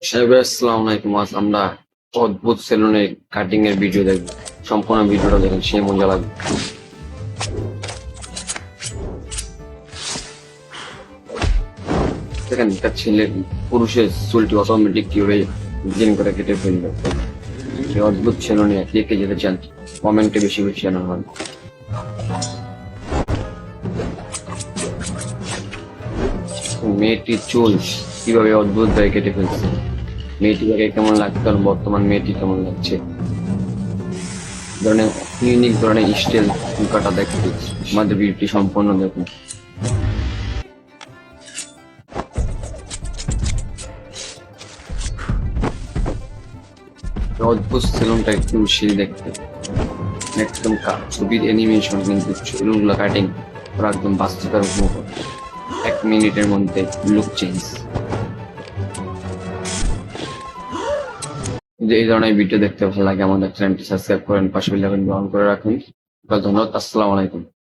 আসসালামু আলাইকুম। আজ আমরা অদ্ভুত সেলুনে কাটিং এর ভিডিও দেখবো। সম্পূর্ণ ভিডিওটা দেখেন, সে মজা লাগবে। দেখেন একটা ছেলে পুরুষের চুলটি অটোমেটিক কিভাবে ডিজাইন করে কেটে ফেলবে। এই অদ্ভুত সেলুনে কে কে যেতে চান, কমেন্টে বেশি বেশি জানাবেন। মেয়েটির চুল কিভাবে অদ্ভুত ভাবে কেটে ফেলছে। মেয়েটিকে আগে কেমন লাগতো আর বর্তমান মেয়েটি কেমন লাগছে, ধরনের ইউনিক ধরনের স্টাইল কাটা দেখতে আমাদের ভিডিওটি সম্পূর্ণ দেখুন। অদ্ভুত সেলুনটা একটু সেই দেখতে একদম ছবির অ্যানিমেশন, কিন্তু চুলগুলো কাটিং ওরা একদম বাস্তবের উপর 1 মিনিটের মধ্যে লুক চেঞ্জ। যে এই ধরনের ভিডিও দেখতে ভালো লাগে আমাদের চ্যানেলটি সাবস্ক্রাইব করেন, পাশে বেল আইকন অন করে রাখুন। ধন্যবাদ। আসসালামু আলাইকুম।